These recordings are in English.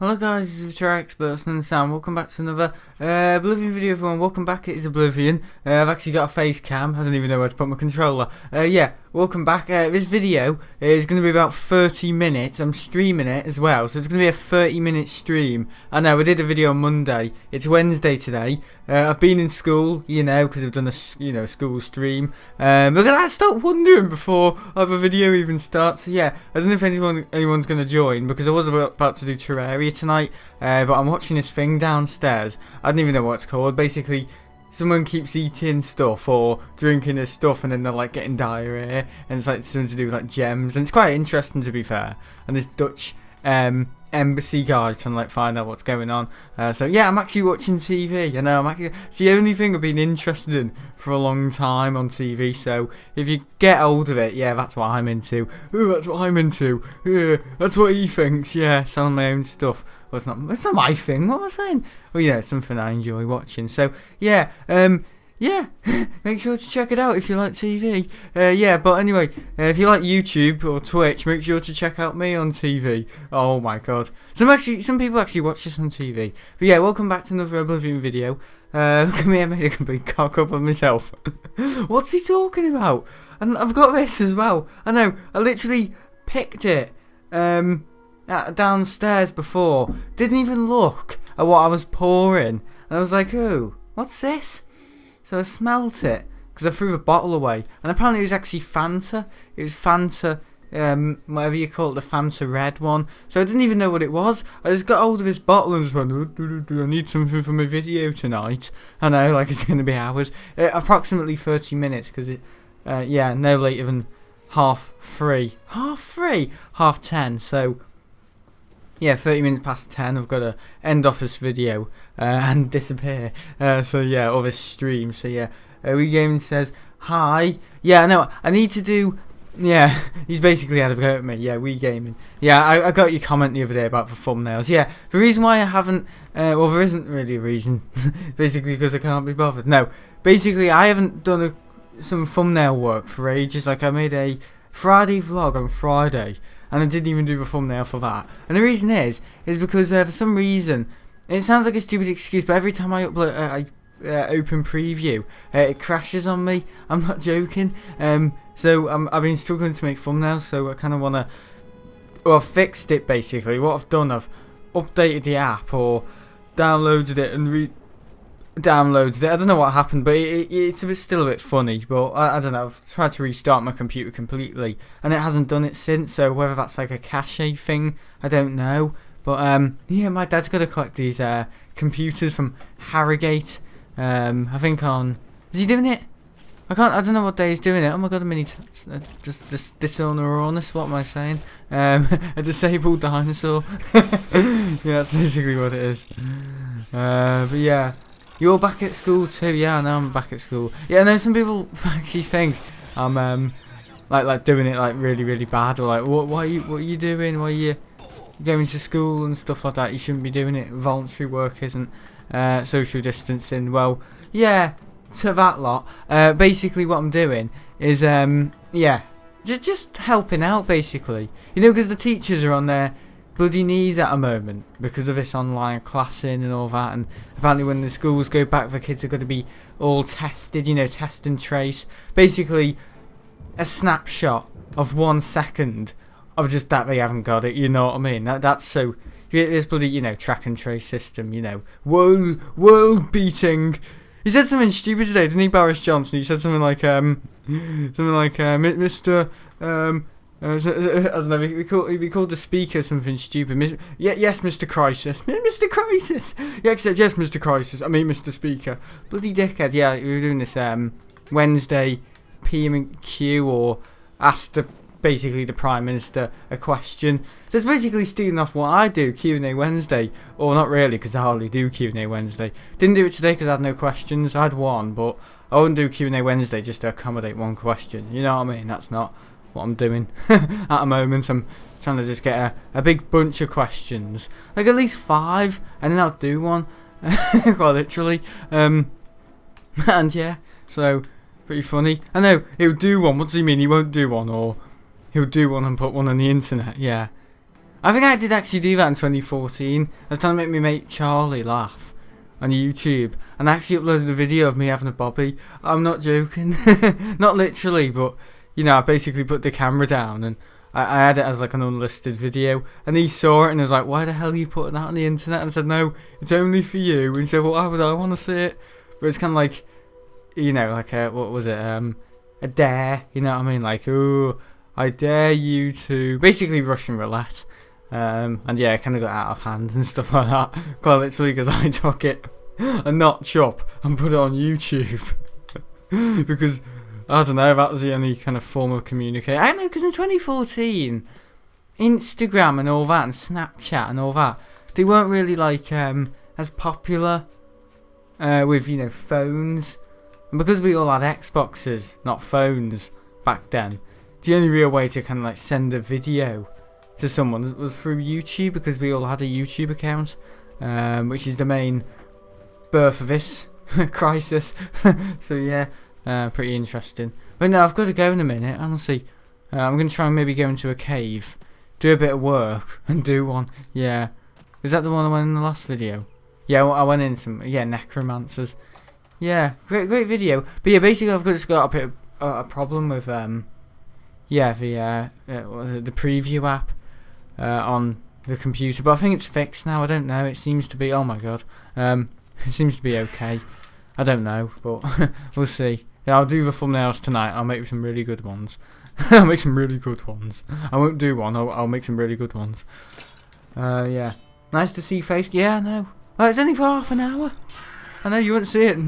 Hello guys, this is Terraria Experts and Sam. Welcome back to another Oblivion video, everyone. Welcome back. It is Oblivion. I've actually got a face cam. I don't even know where to put my controller. Yeah, welcome back. This video is going to be about 30 minutes. I'm streaming it as well, so it's going to be a 30-minute stream. I know, I did a video on Monday. It's Wednesday today. I've been in school, because I've done a school stream. Look at that, stop wondering before a video even starts. So yeah, I don't know if anyone's going to join, because I was about to do Terraria tonight, but I'm watching this thing downstairs. I don't even know what it's called. Basically, someone keeps eating stuff or drinking this stuff, and then they're like getting diarrhea, and it's like something to do with like gems, and it's quite interesting, to be fair. And this Dutch embassy guy trying to like find out what's going on. So yeah, I'm actually watching TV. It's the only thing I've been interested in for a long time on TV. So if you get hold of it, yeah, that's what I'm into. Ooh, that's what I'm into. Yeah, that's what he thinks. Yeah, selling my own stuff. Well, it's not my thing. What was I saying? Oh yeah, it's something I enjoy watching. So yeah, yeah, make sure to check it out if you like TV. Yeah, but anyway, if you like YouTube or Twitch, make sure to check out me on TV. Oh my god, some people actually watch this on TV. But yeah, welcome back to another Oblivion video. Look at me, I made a complete cock up of myself. What's he talking about? And I've got this as well. I know, I literally picked it downstairs before. Didn't even look at what I was pouring. And I was like, oh, what's this? So I smelt it, because I threw the bottle away. And apparently it was actually Fanta. It was Fanta, whatever you call it, the Fanta red one. So I didn't even know what it was. I just got hold of this bottle and just went, I need something for my video tonight. I know, like it's going to be hours. Approximately 30 minutes, because yeah, no later than half 10. So yeah, 30 minutes past 10, I've got to end off this video and disappear. So yeah, or this stream. So yeah, We Gaming says, hi. Yeah, no, I need to do, yeah, he's basically had a go at me. Yeah, We Gaming. Yeah, I got your comment the other day about the thumbnails. Yeah, the reason why I haven't, well, there isn't really a reason. Basically because I can't be bothered. No, basically I haven't done some thumbnail work for ages. Like I made a Friday vlog on Friday, and I didn't even do the thumbnail for that. And the reason is because for some reason, it sounds like a stupid excuse, but every time I upload, open preview, it crashes on me. I'm not joking. So I've been struggling to make thumbnails, so I kind of want to, well, I've fixed it basically. What I've done, I've updated the app or downloaded it and downloaded it. I don't know what happened, but it's still a bit funny. But I don't know. I've tried to restart my computer completely, and it hasn't done it since. So whether that's like a cache thing, I don't know. But yeah, my dad's got to collect these computers from Harrogate. I think on, is he doing it? I don't know what day he's doing it. Oh my god, just dishonest. What am I saying? A disabled dinosaur. Yeah, that's basically what it is. But yeah. You're back at school too? Yeah, I know I'm back at school. Yeah, I know some people actually think I'm like doing it like really, really bad, or like what are you doing? Why are you going to school and stuff like that? You shouldn't be doing it. Voluntary work isn't social distancing. Well, yeah, to that lot. Basically what I'm doing is yeah, just helping out basically. Because the teachers are on their bloody knees at a moment because of this online classing and all that, and apparently when the schools go back, the kids are going to be all tested, test and trace. Basically a snapshot of 1 second of just that they haven't got it, you know what I mean? That's so, this bloody, track and trace system, world beating. He said something stupid today, didn't he, Boris Johnson? He said something like Mr. I don't know, we called the speaker something stupid. Yes, Mr. Crisis. Mr. Crisis! Yeah, said yes, Mr. Crisis. I mean, Mr. Speaker. Bloody dickhead. Yeah, we were doing this Wednesday PM&Q, or asked basically the Prime Minister a question. So it's basically stealing off what I do, Q&A Wednesday. Or not really, because I hardly do Q&A Wednesday. Didn't do it today because I had no questions. I had one, but I wouldn't do Q&A Wednesday just to accommodate one question. You know what I mean? That's not what I'm doing at the moment. I'm trying to just get a big bunch of questions, like at least 5, and then I'll do one. Quite literally. And yeah, so pretty funny. I know he'll do one. What does he mean? He won't do one, or he'll do one and put one on the internet? Yeah, I think I did actually do that in 2014. I was trying to make my mate Charlie laugh on YouTube, and I actually uploaded a video of me having a bobby. I'm not joking. Not literally, but you know, I basically put the camera down and I had it as like an unlisted video, and he saw it and was like, why the hell are you putting that on the internet? And I said, no, it's only for you. And he said, well, why would I want to see it? But it's kind of like, you know, like what was it, a dare, you know what I mean? Like, oh, I dare you to, basically Russian roulette. And yeah, it kind of got out of hand and stuff like that, quite literally, because I took it a notch up and put it on YouTube. Because I don't know, that was the only kind of form of communication. I don't know, because in 2014, Instagram and all that, and Snapchat and all that, they weren't really like as popular with, you know, phones. And because we all had Xboxes, not phones, back then, the only real way to kind of like send a video to someone was through YouTube, because we all had a YouTube account, which is the main birth of this crisis. So yeah. Pretty interesting. But no, I've got to go in a minute, honestly. I'm going to try and maybe go into a cave, do a bit of work, and do one. Yeah. Is that the one I went in the last video? Yeah, I went in some, yeah, necromancers. Yeah, great video. But yeah, basically I've just got a bit of a problem with, yeah, what was it, the preview app on the computer. But I think it's fixed now, I don't know. It seems to be, oh my god. It seems to be okay. I don't know, but we'll see. Yeah, I'll do the thumbnails tonight. I'll make some really good ones. I'll make some really good ones. I won't do one. I'll make some really good ones. Yeah. Nice to see face. Yeah, I know. Oh, it's only for half an hour. I know you won't see it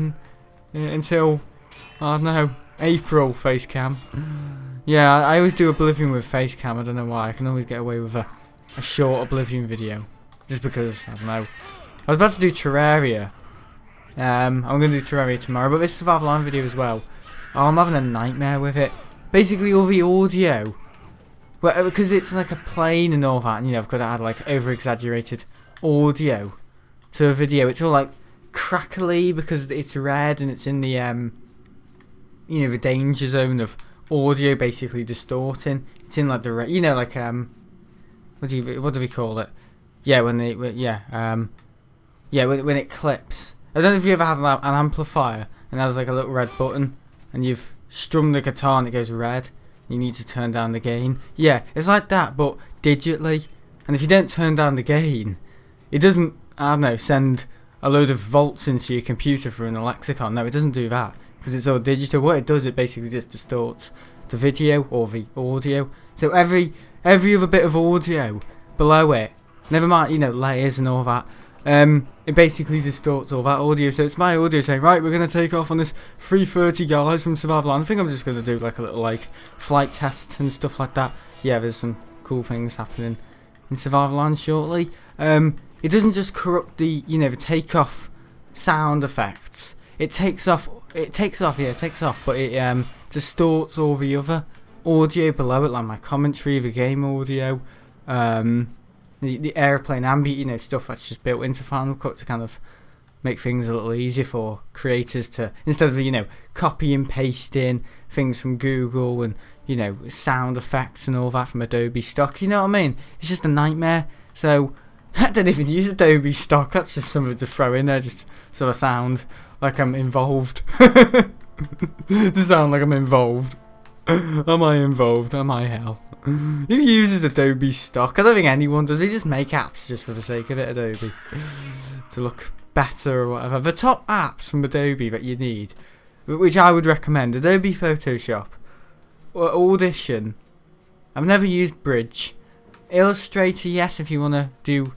until, I don't know, April, face cam. Yeah, I always do Oblivion with face cam. I don't know why. I can always get away with a short Oblivion video. Just because, I don't know. I was about to do Terraria. I'm going to do Terraria tomorrow, but this Survival Line video as well. Oh, I'm having a nightmare with it. Basically, all the audio, well, because it's like a plane and all that, and you know, I've got to add like over-exaggerated audio to a video. It's all like crackly because it's red and it's in the you know, the danger zone of audio basically distorting. It's in like the you know, like what do we call it? Yeah, when it clips. I don't know if you ever have an amplifier and there's like a little red button and you've strummed the guitar and it goes red. You need to turn down the gain. Yeah, it's like that, but digitally. And if you don't turn down the gain, it doesn't, I don't know, send a load of volts into your computer through an lexicon. No, it doesn't do that because it's all digital. What it does, it basically just distorts the video or the audio. So every other bit of audio below it, never mind, you know, layers and all that, it basically distorts all that audio. So it's my audio saying, right, we're going to take off on this 3:30 guys from Survival Land. I think I'm just going to do like a little like flight test and stuff like that. Yeah, there's some cool things happening in Survival Land shortly. It doesn't just corrupt the, you know, the takeoff sound effects. It takes off, but it distorts all the other audio below it, like my commentary, the game audio, the airplane ambient, you know, stuff that's just built into Final Cut to kind of make things a little easier for creators to, instead of, you know, copy and pasting things from Google and, you know, sound effects and all that from Adobe stock, you know what I mean? It's just a nightmare. So I don't even use Adobe stock, that's just something to throw in there just so I sound like I'm involved. To sound like I'm involved. Am I involved? Am I hell? Who uses Adobe stock? I don't think anyone does. They just make apps just for the sake of it, Adobe, to look better or whatever. The top apps from Adobe that you need, which I would recommend, Adobe Photoshop, or Audition. I've never used Bridge. Illustrator, yes, if you want to do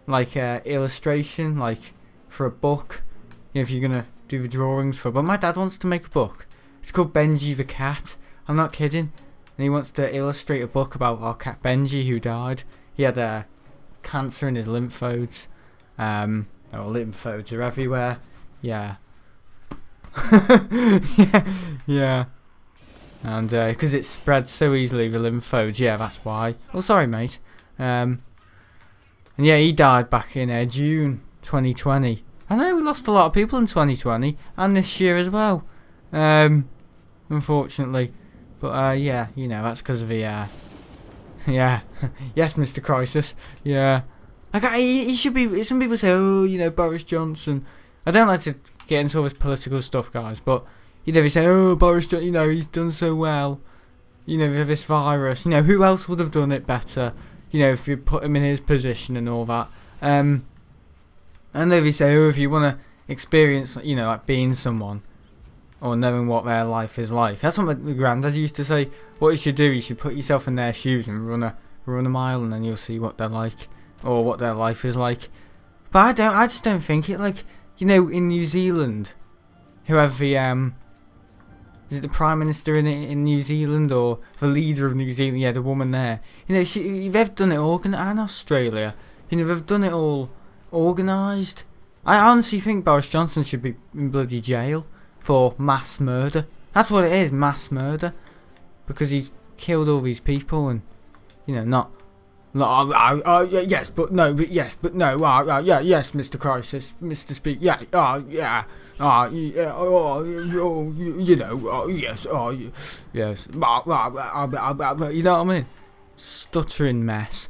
like illustration, like for a book, you know, if you're going to do the drawings for a book. My dad wants to make a book. It's called Benji the Cat. I'm not kidding. And he wants to illustrate a book about our cat Benji who died. He had cancer in his lymph nodes. Lymph nodes are everywhere. Yeah. yeah. And because it spreads so easily, the lymph nodes. Yeah, that's why. Oh, sorry, mate. And yeah, he died back in June 2020. I know we lost a lot of people in 2020 and this year as well. Unfortunately. But yeah, you know, that's because of the Yeah. Yes, Mr. Crisis. Yeah. Like, he should be... Some people say, oh, you know, Boris Johnson. I don't like to get into all this political stuff, guys, but, you know, they say, oh, Boris Johnson, you know, he's done so well. You know, with this virus. You know, who else would have done it better? You know, if you put him in his position and all that. And then they say, oh, if you want to experience, you know, like being someone or knowing what their life is like. That's what my granddad used to say. What you should do, you should put yourself in their shoes and run a mile, and then you'll see what they're like or what their life is like. But I just don't think it. Like, you know, in New Zealand, whoever the is it the Prime Minister in New Zealand or the leader of New Zealand? Yeah, the woman there. You know, they've done it all, and Australia. You know, they've done it all organised. I honestly think Boris Johnson should be in bloody jail for mass murder. That's what it is, mass murder. Because he's killed all these people and, you know, yes, but no, yes, Mr. Crisis, Mr. Speaker, yeah, yeah, you know, yes, yes, you know what I mean? Stuttering mess.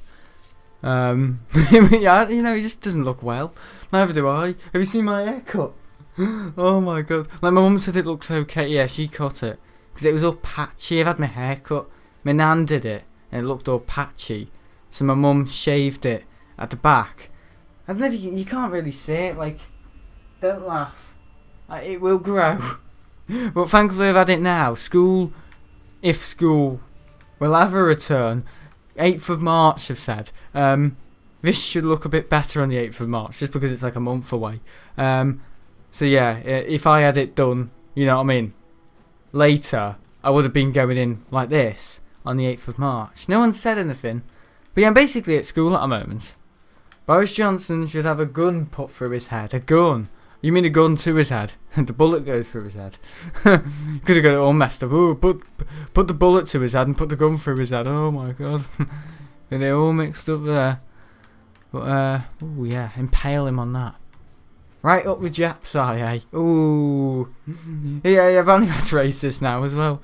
Yeah, you know, he just doesn't look well. Neither do I. Have you seen my haircut? Oh my god. Like, my mum said it looks okay. Yeah, she cut it. Because it was all patchy. I've had my hair cut. My nan did it. And it looked all patchy. So my mum shaved it at the back. I don't know if you can't really see it. Like, don't laugh. Like, it will grow. But thankfully I've had it now. If school will have a return. 8th of March, I've said. This should look a bit better on the 8th of March, just because it's like a month away. So yeah, if I had it done, you know what I mean, later, I would have been going in like this on the 8th of March. No one said anything. But yeah, I'm basically at school at the moment. Boris Johnson should have a gun put through his head. A gun. You mean a gun to his head? And the bullet goes through his head. Could have got it all messed up. Ooh, put the bullet to his head and put the gun through his head. Oh my god. And they're all mixed up there. But, oh yeah, impale him on that. Right up with Jap's eye, eh? Ooh. Yeah, I've only got racist now as well.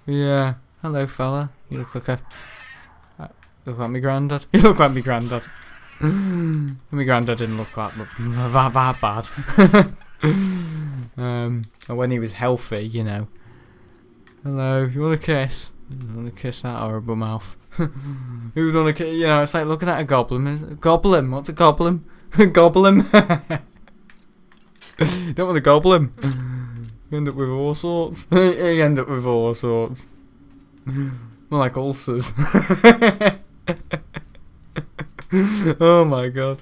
Yeah. Hello, fella. You look like my granddad. You look like my granddad. My granddad didn't look that bad. When he was healthy, you know. Hello, you want a kiss? You want to kiss that horrible mouth? Who would want to kiss? You know, it's like looking at a goblin. Goblin? What's a goblin? Goblin? Don't want a goblin. You end up with all sorts. You end up with all sorts. More like ulcers. Oh my god.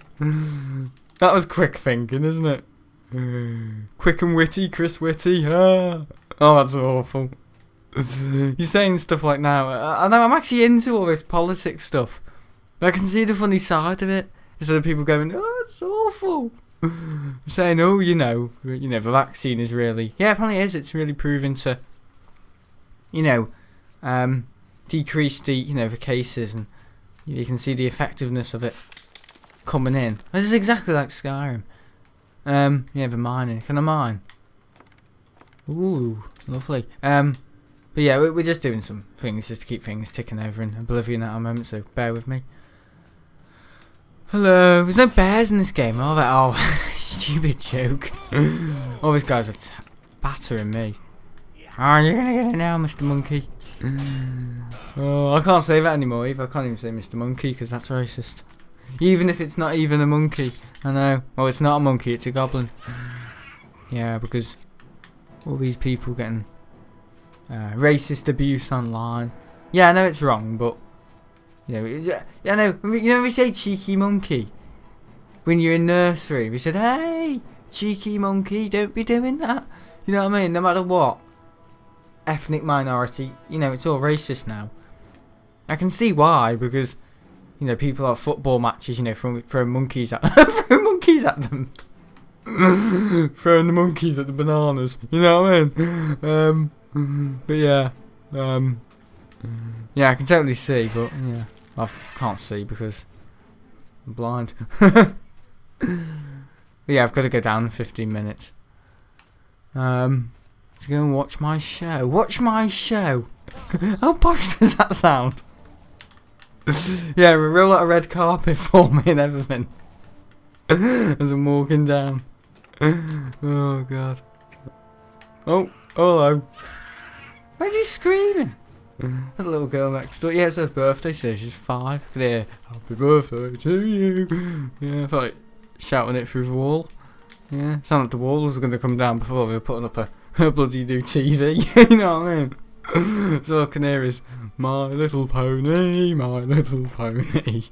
That was quick thinking, isn't it? Quick and witty, Chris Whitty. Ah. Oh, that's awful. You're saying stuff like now. I know I'm actually into all this politics stuff. But I can see the funny side of it. Instead of people going, oh, it's awful. Saying, oh, you know, the vaccine is really... Yeah, apparently it is. It's really proven to, you know, decrease the, the cases, and you can see the effectiveness of it coming in. This is exactly like Skyrim. Yeah, the mining. Can I mine? Ooh, lovely. But yeah, we're just doing some things just to keep things ticking over in Oblivion at the moment, so bear with me. Hello. There's no bears in this game, are there? Oh, stupid joke. All these guys are battering me. Oh, you're gonna get it now, Mr. Monkey. Oh, I can't say that anymore either. I can't even say Mr. Monkey because that's racist. Even if it's not even a monkey. I know. Well, it's not a monkey, it's a goblin. Yeah, because all these people getting racist abuse online. Yeah, I know it's wrong, but yeah, I know. We say cheeky monkey when you're in nursery. We said, hey, cheeky monkey, don't be doing that. You know what I mean? No matter what ethnic minority, it's all racist now. I can see why, because people have football matches, throwing monkeys at throwing monkeys at them. Throwing the monkeys at the bananas. You know what I mean? But yeah. Yeah, I can totally see, but yeah. I can't see because I'm blind. But yeah, I've got to go down in 15 minutes. to go and watch my show. Watch my show. How posh does that sound? Yeah, roll out a red carpet for me and everything. As I'm walking down. Oh god. Oh, hello. Why is he screaming? There's a little girl next door. Yeah, it's her birthday today. She's 5. Look at her. Happy birthday to you. Yeah, I felt like shouting it through the wall. Yeah, sounded like the walls were going to come down before we were putting up a bloody new TV. You know what I mean? So all I can hear is, My Little Pony, My Little Pony.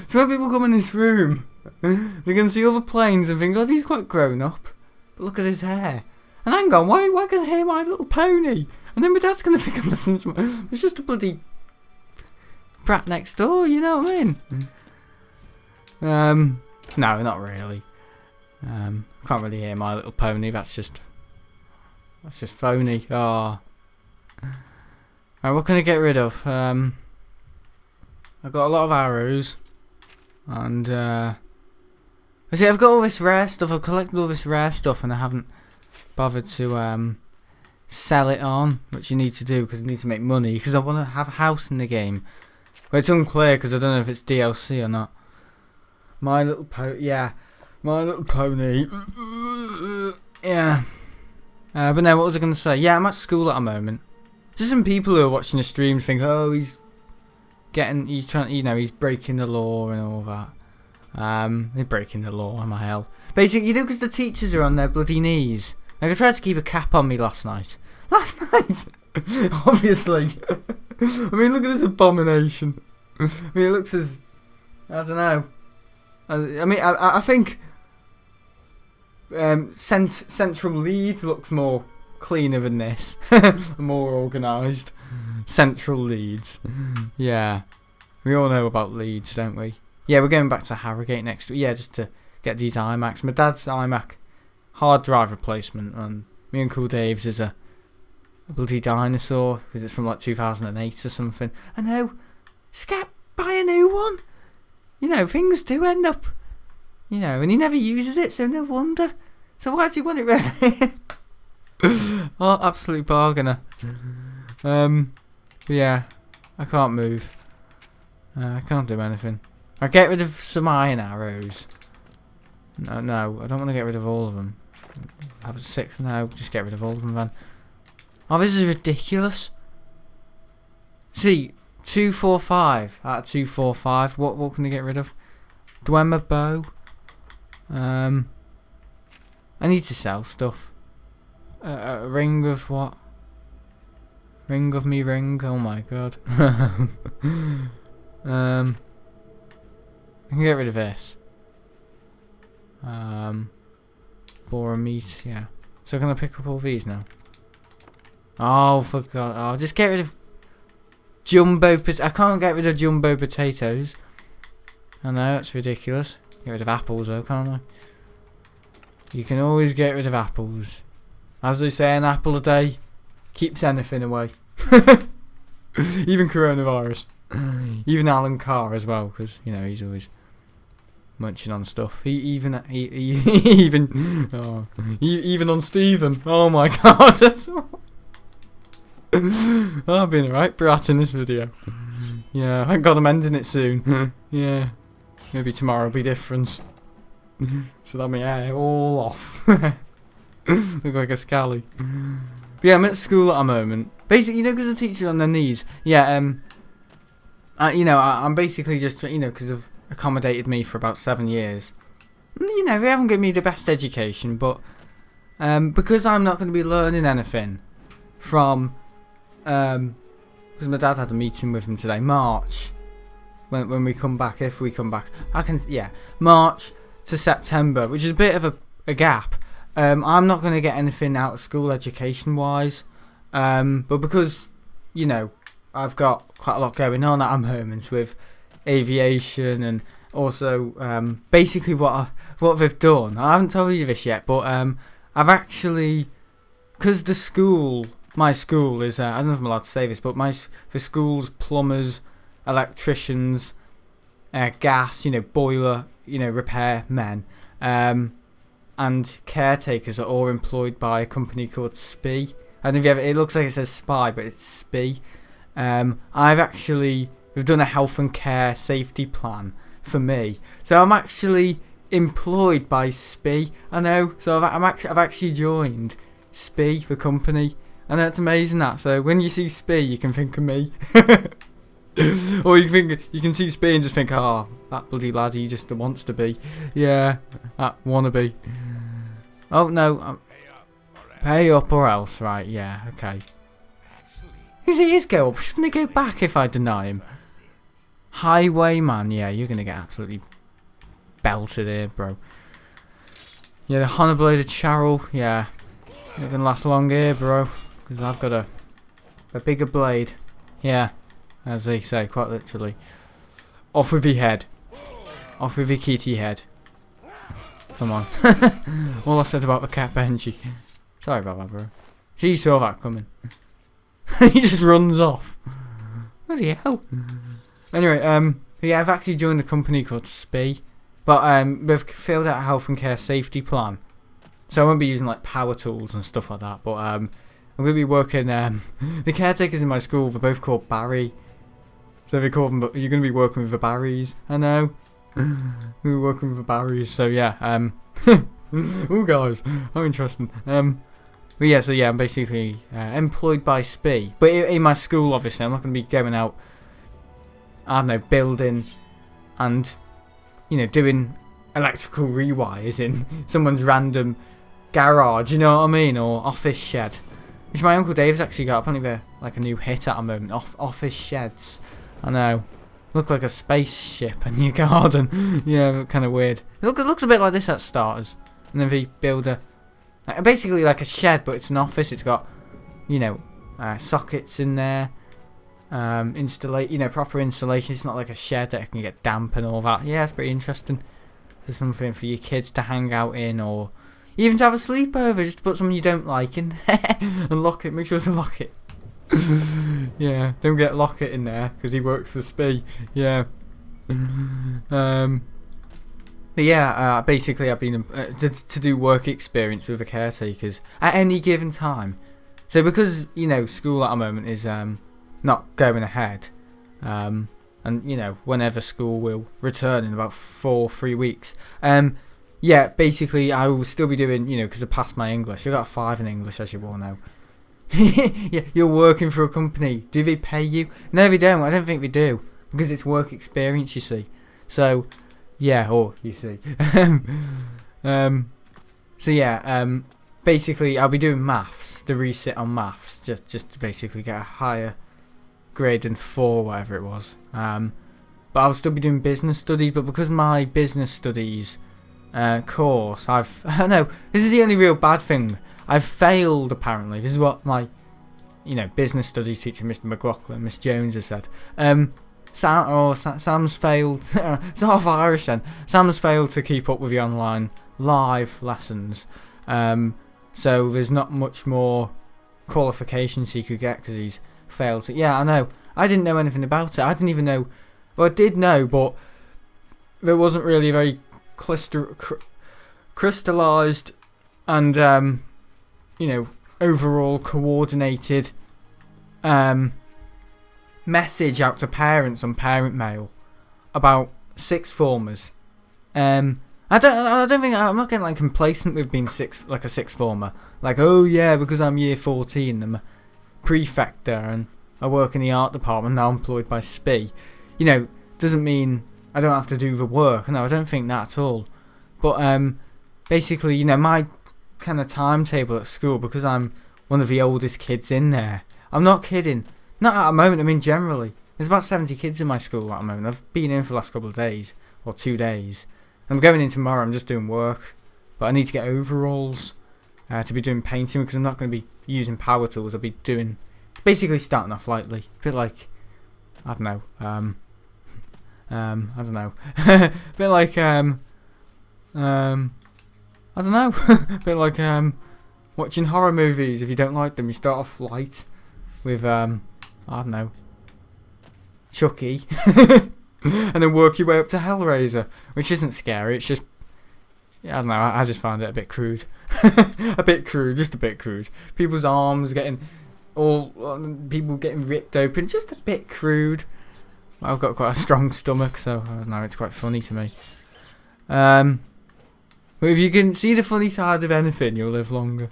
So when people come in this room, they're going to see other planes and think, oh, he's quite grown up. But look at his hair. And hang on, why can I hear My Little Pony? And then my dad's going to think I'm listening to it's just a bloody brat next door, you know what I mean? No, not really. Can't really hear My Little Pony, that's just phony. Oh. Right, what can I get rid of? I've got a lot of arrows. And, see, I've got all this rare stuff, I've collected all this rare stuff and I haven't bothered to, sell it on, which you need to do because you need to make money, because I want to have a house in the game. But it's unclear because I don't know if it's DLC or not. My Little Pony, yeah. My Little Pony. Yeah. But no, what was I going to say? Yeah, I'm at school at the moment. Just some people who are watching the streams think, oh, he's trying, you know, he's breaking the law and all that. He's breaking the law, am I hell? Basically, you know, because the teachers are on their bloody knees. Like, I tried to keep a cap on me last night. Obviously. I mean, look at this abomination. I mean, it looks as, I don't know. I mean, I think Central Leeds looks more cleaner than this. More organised. Central Leeds. Yeah. We all know about Leeds, don't we? Yeah, we're going back to Harrogate next week. Yeah, just to get these iMacs. My dad's iMac hard drive replacement, and me Uncle Dave's is a bloody dinosaur because it's from like 2008 or something. I know, Scat, buy a new one. You know, things do end up, you know, and he never uses it, so no wonder. So why do you want it really? Oh, absolute bargainer. But yeah, I can't move. I can't do anything. I get rid of some iron arrows. No, I don't want to get rid of all of them. Have 6 now, just get rid of all of them then. Oh, this is ridiculous. See, 245 out of 245. What can I get rid of? Dwemer bow. I need to sell stuff. A ring of what? Ring of me ring. Oh my god. I can get rid of this. Boar meat, yeah. So can I pick up all these now? Oh, for God. Oh, just get rid of jumbo I can't get rid of jumbo potatoes. I know, that's ridiculous. Get rid of apples though, can't I? You can always get rid of apples. As they say, an apple a day keeps anything away. Even coronavirus. Even Alan Carr as well, because, you know, he's always munching on stuff. Even on Stephen. Oh my god, that's I've been a right brat in this video. Yeah, thank god I'm ending it soon. Yeah, maybe tomorrow will be different. So that my hair all off. Look like a scally. But yeah, I'm at school at the moment. Basically, you know, because the teacher's on their knees. Yeah, you know, I'm basically just, you know, because they've accommodated me for about 7 years. You know, they haven't given me the best education, but because I'm not going to be learning anything from, because my dad had a meeting with him today, March, when we come back, if we come back, March to September, which is a bit of a gap. I'm not going to get anything out of school education-wise, but because, you know, I've got quite a lot going on at the moment with aviation and also basically what they've done. I haven't told you this yet, but I've actually, because my school is, I don't know if I'm allowed to say this, but the school's plumbers, electricians, gas, you know, boiler, you know, repair men. and caretakers are all employed by a company called SPI. I don't know if you ever, it looks like it says SPY, but it's SPI. We've done a health and care safety plan for me. So I'm actually employed by SPI. I know. So I've actually joined SPI, the company. And that's amazing that. So when you see SPI, you can think of me. Or you can see SPI and just think, oh, that bloody lad, he just wants to be. Yeah, that wannabe. Oh no, pay up or else, right? Yeah, okay. He is go up. Shouldn't he go back if I deny him? Highwayman, yeah, you're gonna get absolutely belted here, bro. Yeah, the Honor-bladed Charrel, yeah, not gonna last long here, bro, because I've got a bigger blade. Yeah, as they say, quite literally. Off with your head. Off with your kitty head. Come on. All I said about the cat Benji. Sorry about that, bro. She saw that coming. He just runs off. Bloody hell. Anyway, yeah, I've actually joined a company called SPI. But we've filled out a health and care safety plan. So I won't be using like power tools and stuff like that. But I'm going to be working, the caretakers in my school, they're both called Barry. So they call them, but you're going to be working with the Barrys. I know. We're working with the Barrys. So yeah, oh guys, how interesting. But yeah, so yeah, I'm basically employed by SPI. But in my school, obviously, I'm not going to be going out, I don't know, building and, you know, doing electrical rewires in someone's random garage, you know what I mean, or office shed. Which my Uncle Dave's actually got apparently like a new hit at the moment, office sheds. I know. Look like a spaceship in your garden. Yeah, kind of weird. It looks a bit like this at starters. And then we build basically like a shed, but it's an office. It's got, you know, sockets in there. Proper installation. It's not like a shed that can get damp and all that. Yeah, it's pretty interesting. There's something for your kids to hang out in, or even to have a sleepover. Just to put something you don't like in there and lock it. Make sure to lock it. Yeah, don't get Lockett in there because he works for SPI. Yeah. But yeah, basically I've been to do work experience with the caretakers at any given time. So because, you know, school at the moment is not going ahead, and you know, whenever school will return in about 3 weeks, yeah, basically I will still be doing, you know, because I passed my English. I got a 5 in English, as you all know. Yeah, you're working for a company. Do they pay you? No, they don't. I don't think they do, because it's work experience, you see. So yeah, or you see. So yeah, basically I'll be doing maths, the resit on maths, just to basically get a higher grade than 4, whatever it was. But I'll still be doing business studies. But because my business studies course, I know this is the only real bad thing. I've failed, apparently. This is what my, you know, business studies teacher, Mr. McLaughlin, Miss Jones, has said. Sam's failed. It's half Irish then. Sam's failed to keep up with the online live lessons. So there's not much more qualifications he could get because he's failed. To, yeah, I know. I didn't know anything about it. I didn't even know. Well, I did know, but there wasn't really a very crystallized and you know, overall coordinated message out to parents on parent mail about sixth formers. I don't think I'm not getting like complacent with being a sixth former. Like, oh yeah, because I'm year 14, I'm a prefect there and I work in the art department now, employed by SPI. You know, doesn't mean I don't have to do the work. No, I don't think that at all. But basically, you know, my kind of timetable at school, because I'm one of the oldest kids in there. I'm not kidding. Not at the moment, I mean generally. There's about 70 kids in my school at the moment. I've been in for the last couple of days, or 2 days. I'm going in tomorrow, I'm just doing work. But I need to get overalls to be doing painting, because I'm not going to be using power tools. I'll be doing, basically starting off lightly. A bit like, I don't know, I don't know. A bit like, I don't know, a bit like watching horror movies. If you don't like them, you start off light with, I don't know, Chucky, and then work your way up to Hellraiser, which isn't scary, it's just yeah, I don't know. I just find it a bit crude, just a bit crude. People's arms getting people getting ripped open, just a bit crude. I've got quite a strong stomach, so I don't know. It's quite funny to me. But if you can see the funny side of anything, you'll live longer.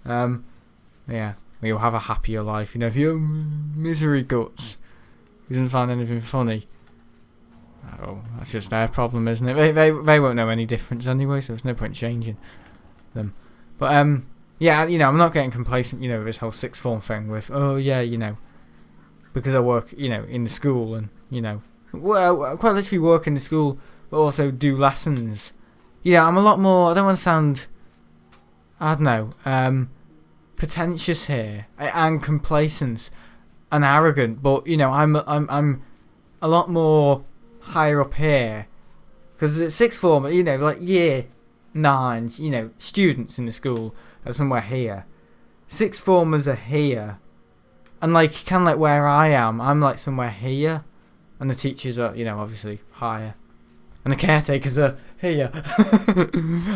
Yeah, you'll have a happier life. If you're misery guts, who doesn't find anything funny, oh, that's just their problem, isn't it? They won't know any difference anyway, so there's no point changing them. But yeah, I'm not getting complacent, with this whole sixth form thing with, because I work, in the school and, well, I quite literally work in the school, but also do lessons. I'm a lot more, I don't want to sound, I don't know, pretentious here, and complacent and arrogant, but, I'm a lot more higher up here, because at sixth form, like year 9s, students in the school are somewhere here. Sixth formers are here, and kind of like where I am, I'm like somewhere here, and the teachers are, obviously higher, and the caretakers are here, and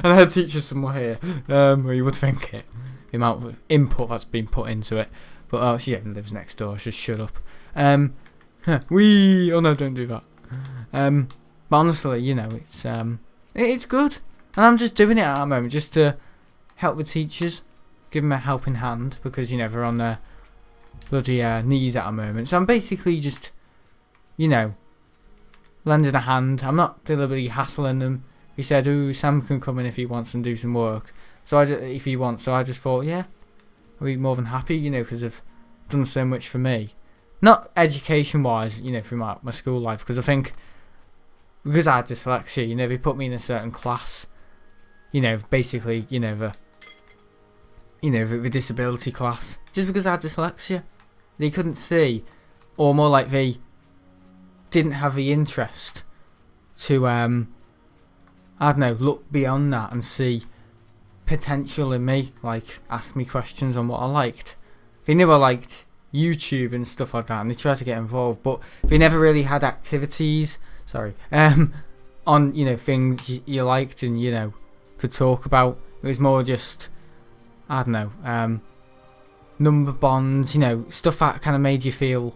the head teacher's somewhere here. Well, you would think it, the amount of input that's been put into it, but she lives next door. Just shut up. Oh no, don't do that. But honestly, it's good, and I'm just doing it at the moment just to help the teachers, give them a helping hand, because they're on their bloody knees at the moment. So I'm basically just, lending a hand. I'm not deliberately hassling them. He said, "Ooh, Sam can come in if he wants and do some work." So I just thought, yeah, I'll be more than happy, because they've done so much for me. Not education-wise, through my school life, because I think, because I had dyslexia, they put me in a certain class, basically, the disability class, just because I had dyslexia. They couldn't see, or more like they didn't have the interest to, I don't know, look beyond that and see potential in me, like ask me questions on what I liked. They knew I liked YouTube and stuff like that, and they tried to get involved, but they never really had activities, on, things you liked and, could talk about. It was more just, I don't know, number bonds, stuff that kind of made you feel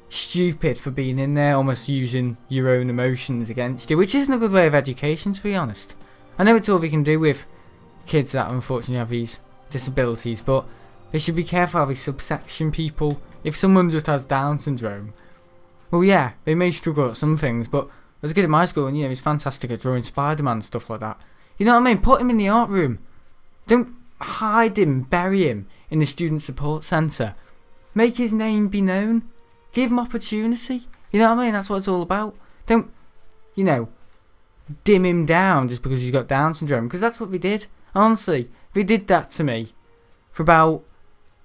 stupid for being in there, almost using your own emotions against you, which isn't a good way of education, to be honest. I know it's all we can do with kids that unfortunately have these disabilities, but they should be careful how they subsection people. If someone just has Down syndrome, well, yeah, they may struggle at some things, but I was a kid at my school, and he's fantastic at drawing Spider-Man and stuff like that. You know what I mean? Put him in the art room. Don't hide him, bury him in the student support centre. Make his name be known. Give him opportunity. You know what I mean? That's what it's all about. Don't, dim him down just because he's got Down syndrome, because that's what they did. Honestly, they did that to me for about,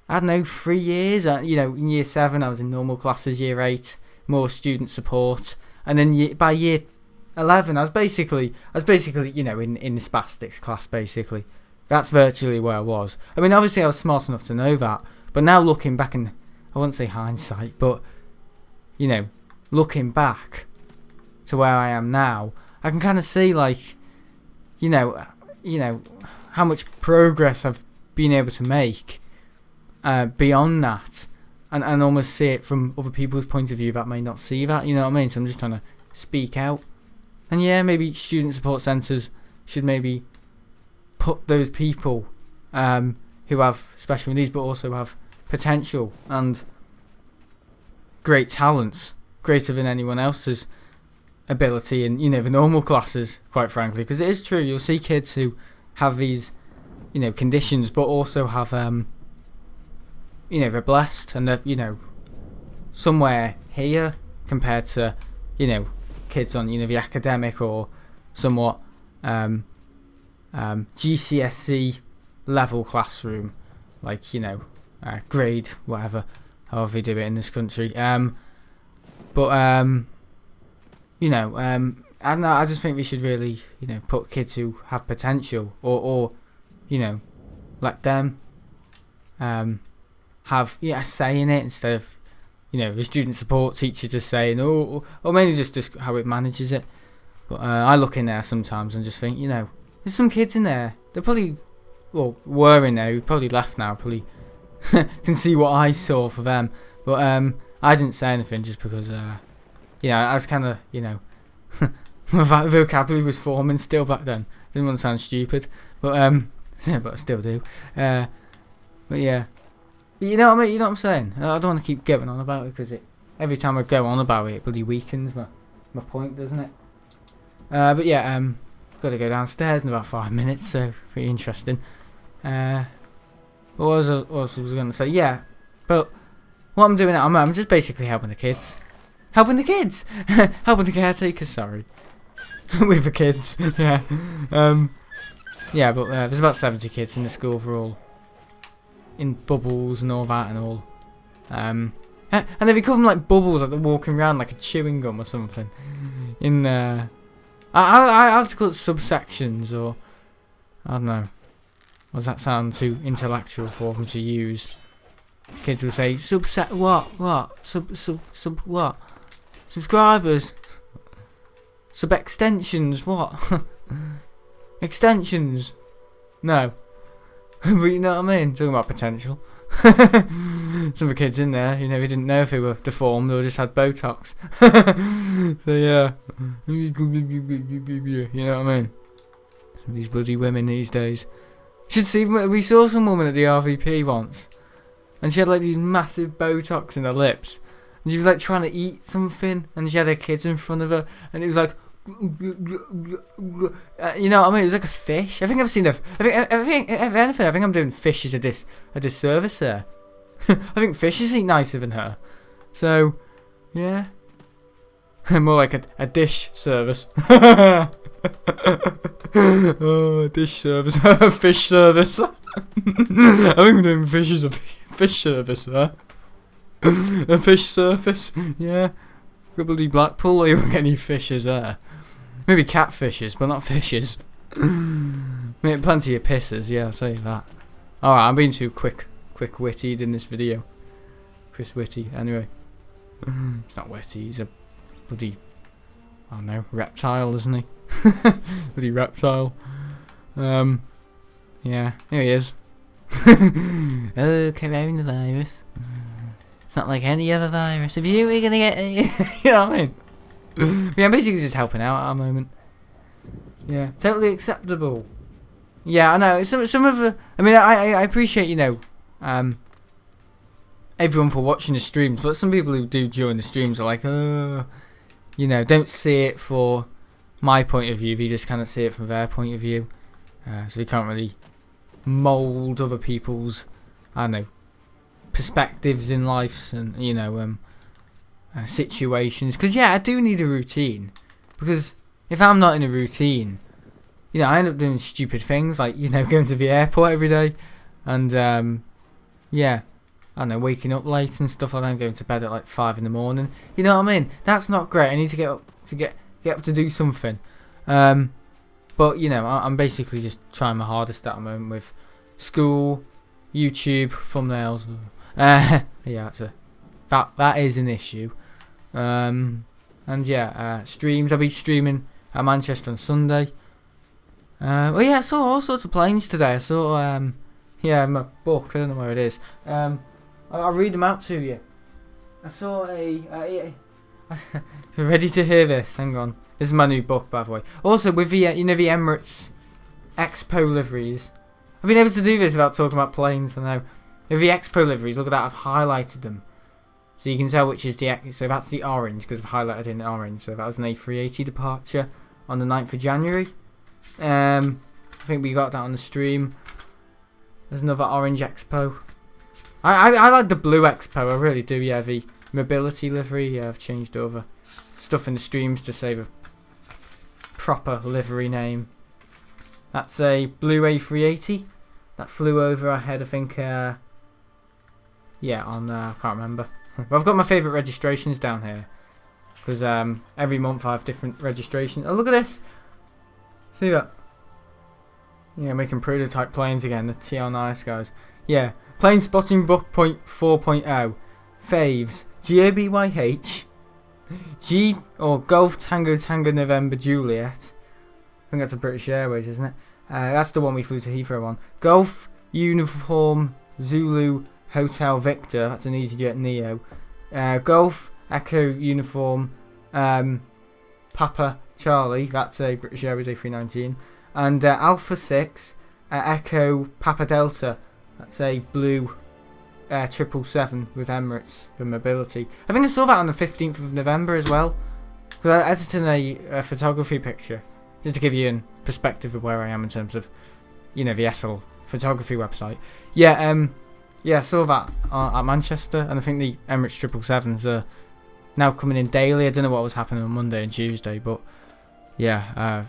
I don't know, 3 years. In year 7 I was in normal classes, year 8 more student support, and then by year 11 I was basically in the spastics class. Basically, that's virtually where I was. I mean, obviously I was smart enough to know that, but now looking back, in, I wouldn't say hindsight, but looking back to where I am now, I can kind of see how much progress I've been able to make beyond that, and almost see it from other people's point of view that may not see that, you know what I mean? So I'm just trying to speak out. And yeah, maybe student support centres should maybe put those people who have special needs but also have potential and great talents, greater than anyone else's ability in, the normal classes, quite frankly. Because it is true, you'll see kids who have these, conditions, but also have, they're blessed, and they're, somewhere here compared to, kids on, the academic or somewhat GCSE level classroom, like, grade, whatever, however they do it in this country. I don't know, I just think we should really, put kids who have potential, or let them have a say in it, instead of, the student support teacher just saying, or mainly just how it manages it. But I look in there sometimes and just think, there's some kids in there. They're probably, well, were in there. Who probably left now. Probably can see what I saw for them. But I didn't say anything just because, I was kind of, my vocabulary was forming still back then. Didn't want to sound stupid, but but I still do. But yeah, but you know what I mean. You know what I'm saying? I don't want to keep going on about it because every time I go on about it, it bloody weakens my point, doesn't it? But yeah, got to go downstairs in about 5 minutes, so pretty interesting. What was I going to say? Yeah, but what I'm doing, I'm just basically helping the kids. Helping the caretakers, sorry. With the kids, yeah. Yeah, but there's about 70 kids in the school for all. In bubbles and all that and all. And they call them like bubbles, like they're walking around like a chewing gum or something. In I have to call it subsections, or I don't know. Does that sound too intellectual for them to use? Kids will say subset what sub what subscribers, sub extensions what extensions no. But you know what I mean, talking about potential. Some of the kids in there, we didn't know if they were deformed or just had Botox. So yeah, you know what I mean. Some of these bloody women these days. Should see, we saw some woman at the RVP once, and she had like these massive Botox in her lips, and she was like trying to eat something, and she had her kids in front of her, and it was like, you know what I mean? It was like a fish. I think I've seen if anything, I think I'm doing fishes a disservice there. I think fishes eat nicer than her. So, yeah. More like a dish service. Oh, a dish service. Fish service. I think I'm doing fishes a fish service there. A fish surface. Yeah. Probably Blackpool, or you won't get any fishes there. Maybe catfishes, but not fishes. Maybe plenty of pisses, yeah, I'll say that. Alright, I'm being too quick-witted in this video. Chris Whitty, anyway. He's not witty, he's a bloody, I don't know, reptile, isn't he? Bloody reptile. Yeah, here he is. Oh, coronavirus. It's not like any other virus. If you think we're gonna get any, you know what I mean? Yeah, I'm basically just helping out at the moment. Yeah, totally acceptable. Yeah, I know. Some of the, I mean, I appreciate, everyone for watching the streams, but some people who do during the streams are like, don't see it for my point of view. They just kind of see it from their point of view. So we can't really mould other people's, I don't know, perspectives in life and situations. Because yeah, I do need a routine, because if I'm not in a routine, I end up doing stupid things like going to the airport every day, and I don't know, waking up late and stuff like that, going to bed at like 5 in the morning. You know what I mean? That's not great. I need to get up to do something. But I'm basically just trying my hardest at the moment with school, YouTube, thumbnails. Yeah, that is an issue. Streams. I'll be streaming at Manchester on Sunday. I saw all sorts of planes today. I saw my book. I don't know where it is. I'll read them out to you. I saw ready to hear this? Hang on. This is my new book, by the way. Also, with the the Emirates Expo liveries, I've been able to do this without talking about planes. I know. With the Expo liveries, look at that. I've highlighted them, so you can tell which is the. So that's the orange because I've highlighted in orange. So that was an A380 departure on the 9th of January. I think we got that on the stream. There's another orange Expo. I like the blue Expo, I really do. Yeah, the mobility livery. Yeah, I've changed over stuff in the streams to say the proper livery name. That's a blue A380 that flew over our head. I think. I can't remember. But I've got my favourite registrations down here because every month I have different registrations. Oh, look at this! See that? Yeah, making prototype planes again. The TR9 guys. Yeah. Plane spotting book point 4.0. Faves. GABYH. G or Golf Tango Tango November Juliet. I think that's a British Airways, isn't it? That's the one we flew to Heathrow on. Golf Uniform Zulu Hotel Victor. That's an EasyJet Neo. Golf Echo Uniform Papa Charlie. That's a British Airways A319. And Alpha 6 Echo Papa Delta. That's a blue 777 with Emirates for mobility. I think I saw that on the 15th of November as well. Because I edited a photography picture just to give you a perspective of where I am in terms of, the SL photography website. Yeah, I saw that at Manchester, and I think the Emirates 777s are now coming in daily. I don't know what was happening on Monday and Tuesday, but I've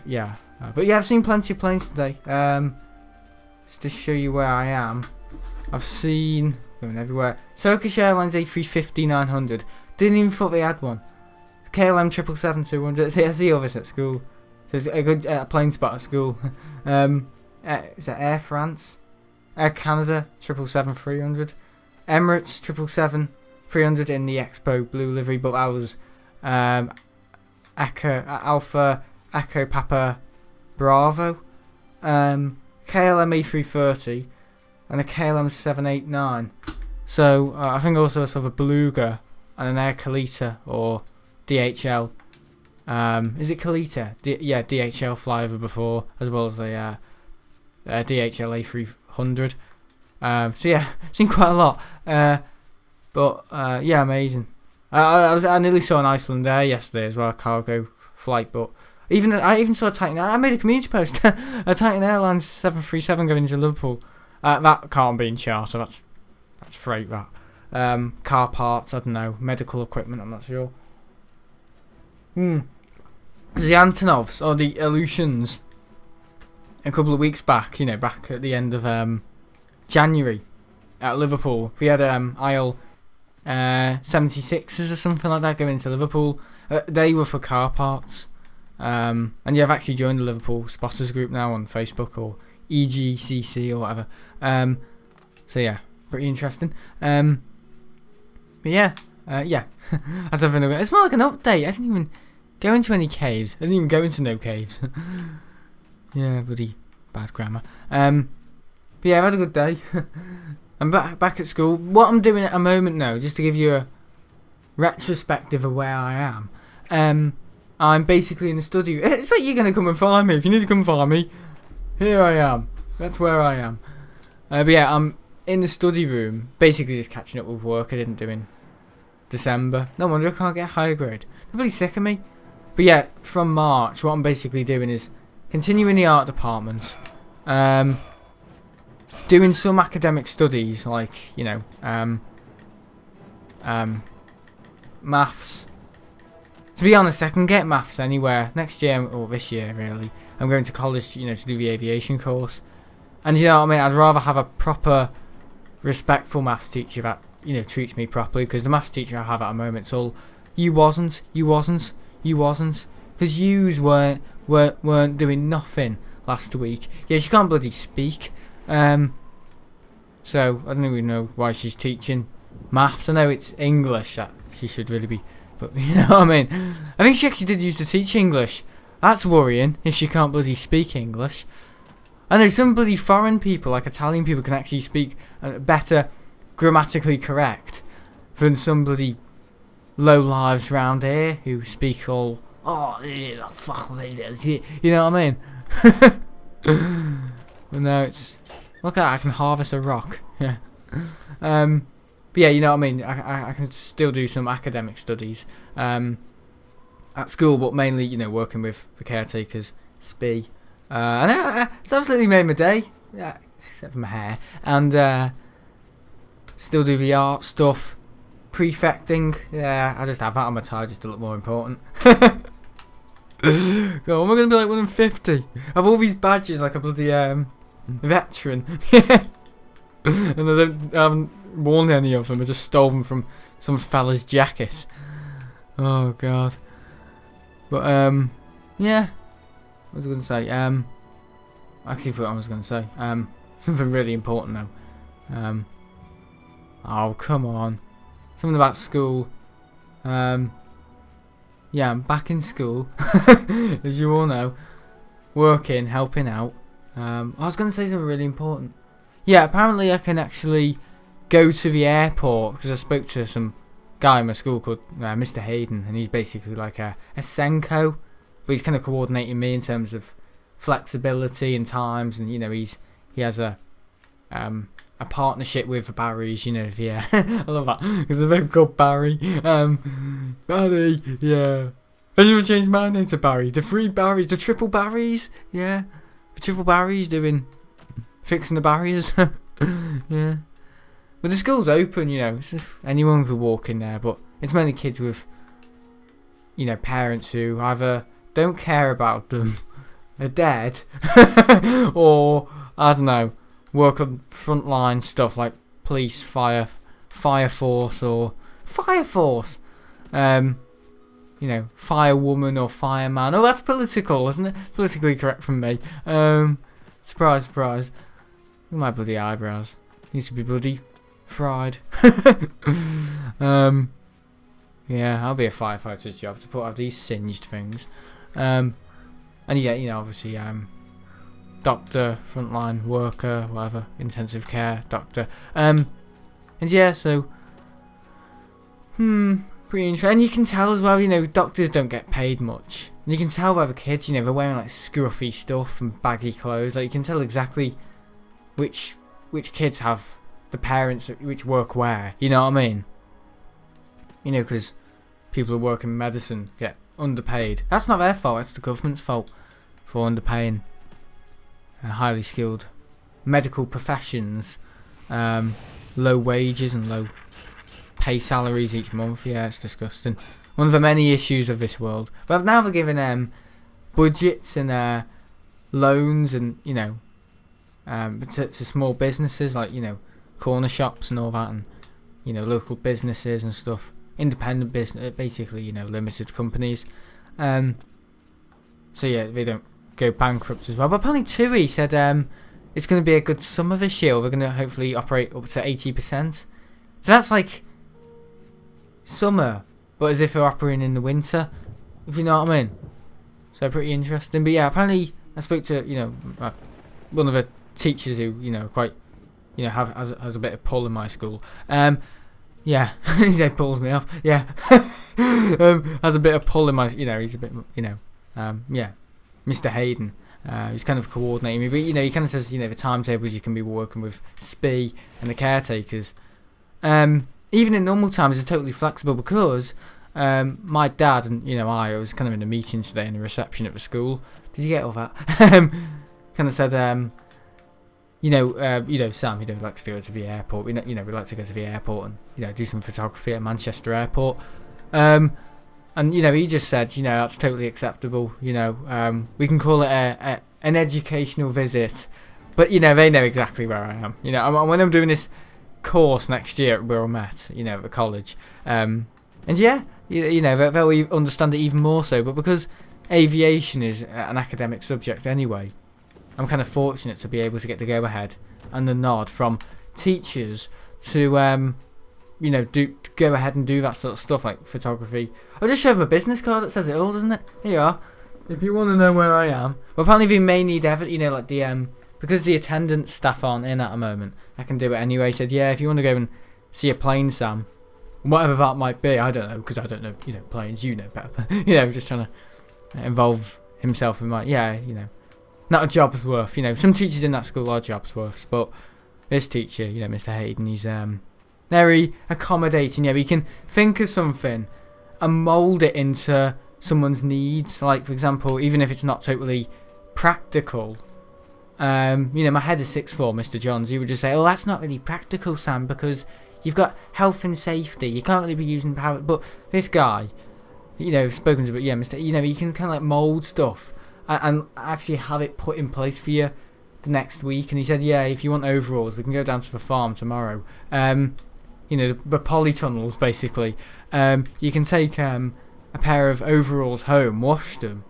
seen plenty of planes today. Just to show you where I am, I've seen going everywhere. Turkish Airlines A350-900. Didn't even thought they had one. KLM 777-200. I see all this at school. So it's a good plane spot at school. Is that Air France? Air Canada 777-300. Emirates 777-300 in the Expo blue livery, but that was Alpha Echo Papa Bravo. KLM A330 and a KLM 789. So I think also sort of a Beluga and an Air Kalita or DHL. Is it Kalita? DHL flyover before, as well as a DHL A300. So yeah, seen quite a lot. But amazing. I nearly saw an Iceland Air yesterday as well, a cargo flight. But I even saw a Titan. I made a community post. A Titan Airlines 737 going into Liverpool. That can't be in charter. That's freight. That car parts. I don't know. Medical equipment. I'm not sure. The Antonovs or the Aleutians. A couple of weeks back, back at the end of January at Liverpool, we had aisle 76s or something like that going into Liverpool. They were for car parts. And I've actually joined the Liverpool Spotters group now on Facebook or EGCC or whatever. So yeah, pretty interesting. But yeah. That's everything. It's more like an update. I didn't even go into any caves. I didn't even go into no caves. Yeah, bloody bad grammar. But yeah, I've had a good day. I'm back at school. What I'm doing at a moment now, just to give you a retrospective of where I am. I'm basically in the study. It's like you're going to come and find me. If you need to come find me, here I am. That's where I am. But yeah, I'm in the study room, basically just catching up with work I didn't do in December. No wonder I can't get a higher grade. They're really sick of me. But yeah, from March, what I'm basically doing is continuing the art department, doing some academic studies like, maths. To be honest, I can get maths anywhere. Next year, or this year really, I'm going to college, to do the aviation course. And you know what I mean, I'd rather have a proper, respectful maths teacher that, treats me properly, because the maths teacher I have at the moment, it's all, you wasn't. Because yous weren't doing nothing last week. Yeah, she can't bloody speak. So, I don't even know why she's teaching maths. I know it's English that she should really be, but you know what I mean. I think she actually did used to teach English. That's worrying, if she can't bloody speak English. I know some bloody foreign people, like Italian people, can actually speak better grammatically correct than some bloody low lives round here who speak all, fuck, you know what I mean? But no, it's, look at that, I can harvest a rock. Yeah. But yeah, you know what I mean, I can still do some academic studies at school, but mainly, working with the caretakers, SPI. And it's absolutely made my day, except for my hair, and still do the art stuff, prefecting. Yeah, I just have that on my tie just to look more important. God, am I going to be like 1 in 50? I have all these badges like a bloody veteran. And I haven't worn any of them. I just stole them from some fella's jacket. Oh god. But yeah. What was I going to say? Actually, forgot what I was going to say. Something really important though. Oh come on. Something about school. Yeah, I'm back in school, as you all know, working, helping out. I was going to say something really important. Yeah, apparently I can actually go to the airport because I spoke to some guy in my school called Mr. Hayden, and he's basically like a Senko, but he's kind of coordinating me in terms of flexibility and times, and he has a partnership with the Barrys, yeah. I love that because they're both called Barry. Barry, yeah. I should have changed my name to Barry. The three Barrys, the triple Barrys, yeah. The triple Barrys fixing the barriers, yeah. But the school's open, so anyone could walk in there, but it's mainly kids with, parents who either don't care about them, are dead, or, I don't know, work on frontline stuff like police, fire force, or fire force, firewoman or fireman. Oh, that's political, isn't it? Politically correct from me. Surprise, surprise. Look at my bloody eyebrows. Needs to be bloody fried. Yeah, I'll be a firefighter's job to put out these singed things. And yeah, obviously, doctor, frontline worker, whatever, intensive care doctor. And yeah, so, pretty interesting. And you can tell as well, doctors don't get paid much. And you can tell by the kids, they're wearing like scruffy stuff and baggy clothes. Like you can tell exactly which kids have the parents which work where. You know what I mean? Because people who work in medicine get underpaid. That's not their fault. That's the government's fault for underpaying highly skilled medical professions, low wages and low pay salaries each month. Yeah, it's disgusting. One of the many issues of this world. But now they're giving budgets and loans and to small businesses like corner shops and all that, and local businesses and stuff, independent business, basically limited companies. So yeah, they don't go bankrupt as well. But apparently too, he said it's going to be a good summer this year. We're going to hopefully operate up to 80%. So that's like summer, but as if we're operating in the winter, if you know what I mean. So pretty interesting. But yeah, apparently I spoke to one of the teachers who quite has a bit of pull in my school. Yeah, he said pulls me off. Yeah, has a bit of pull in my. He's a bit. Yeah, Mr. Hayden. He's kind of coordinating me, but he kind of says the timetables you can be working with SPI and the caretakers. Even in normal times, are totally flexible because my dad and I was kind of in a meeting today in the reception at the school. Did you get all that? Kind of said Sam, likes to go to the airport. We like to go to the airport and do some photography at Manchester Airport. And he just said that's totally acceptable. We can call it an educational visit, but they know exactly where I am. When I'm doing this course next year at Wirral Met, at the college, and yeah, they'll understand it even more so. But because aviation is an academic subject anyway, I'm kind of fortunate to be able to get the go ahead and the nod from teachers to go ahead and do that sort of stuff like photography. I'll just show them a business card that says it all, doesn't it? Here you are. If you want to know where I am. But apparently we may need like the because the attendance staff aren't in at the moment, I can do it anyway. He said, yeah, if you want to go and see a plane, Sam, whatever that might be, I don't know, because I don't know, planes, better. Just trying to involve himself in my, not a job's worth, some teachers in that school are job's worths, but this teacher, Mr. Hayden, he's very accommodating. He can think of something and mould it into someone's needs, like for example, even if it's not totally practical. My head is 6'4", Mr. Johns. He would just say, "Oh, that's not really practical, Sam, because you've got health and safety. You can't really be using power." But this guy, spoken to, but yeah, Mr. He can kind of like mould stuff and actually have it put in place for you the next week. And he said, "Yeah, if you want overalls, we can go down to the farm tomorrow. The polytunnels, basically. You can take a pair of overalls home, wash them,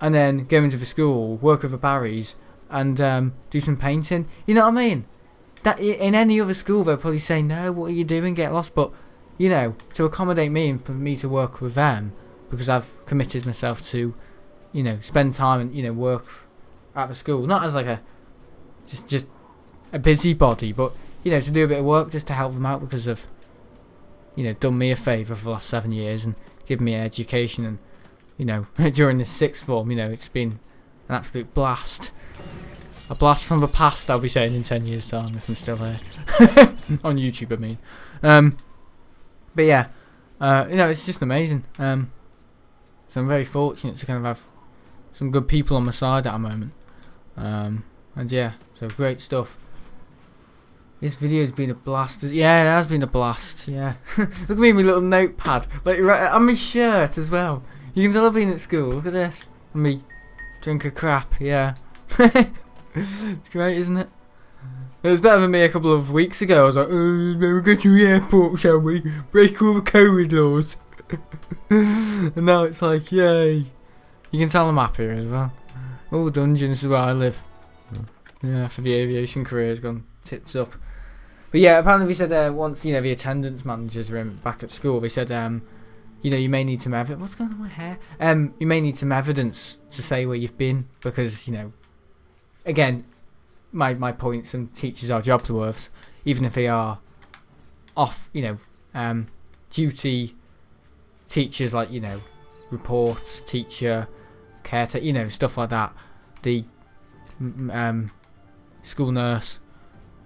and then go into the school, work with the Barrys, and do some painting." You know what I mean? That in any other school they'll probably say, "No, what are you doing? Get lost." But to accommodate me and for me to work with them, because I've committed myself to spend time and work at the school, not as like a just a busybody, but you know, to do a bit of work just to help them out because of, you know, done me a favour for the last 7 years and given me an education. And you know, during the sixth form, you know, it's been an absolute blast. A blast from the past, I'll be saying in 10 years' time if I'm still here. On YouTube, I mean. But yeah, you know, it's just amazing. So I'm very fortunate to kind of have some good people on my side at the moment. And yeah, so great stuff. This video's been a blast. Yeah, it has been a blast. Yeah. Look at me, my little notepad. Like right on my shirt as well. You can tell I've been at school. Look at this. And me drink a crap. Yeah. It's great, isn't it? It was better than me a couple of weeks ago. I was like, we'll go to the airport, shall we? Break all the COVID laws. And now it's like, yay. You can tell I'm happier as well. All dungeons is where I live. Yeah, after the aviation career's gone tits up. But yeah, apparently they said once, you know, the attendance managers were back at school, they said, you know, you may need some evidence. What's going on with my hair? You may need some evidence to say where you've been because, you know, again, my point, some teachers are job dwarfs, even if they are off, you know, duty teachers, like, you know, reports, teacher, caretaker, you know, stuff like that. The school nurse,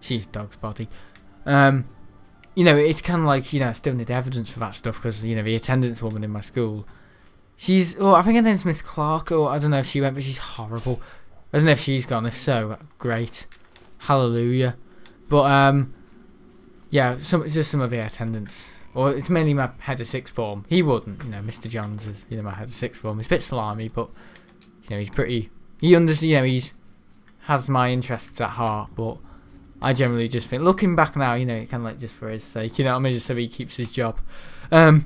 she's dog's body. You know, it's kind of like, you know, I still need evidence for that stuff because, you know, the attendance woman in my school, she's, I think her name's Miss Clark, or I don't know if she went, but she's horrible. I don't know if she's gone. If so, great, hallelujah. But yeah, just some of the attendance, or it's mainly my head of sixth form. He wouldn't, you know, Mr. Johns is, you know, my head of sixth form. He's a bit slimy, but you know, he's pretty. He understands, you know, has my interests at heart. But I generally just think, looking back now, you know, kind of like just for his sake, you know what I mean, just so he keeps his job. But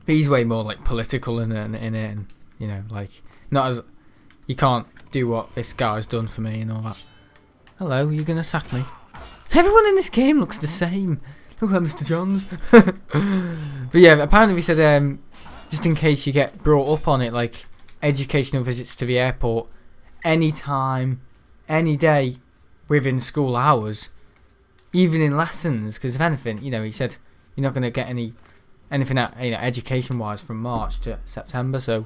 he's way more like political in it, and you know, like not as, you can't do what this guy's done for me and all that. Hello, you gonna attack me? Everyone in this game looks the same. Look at Mr. Johns. But yeah, apparently we said, just in case you get brought up on it, like educational visits to the airport, anytime, any day within school hours, even in lessons, because if anything, you know, he said you're not gonna get anything out, you know, education wise from March to September. So,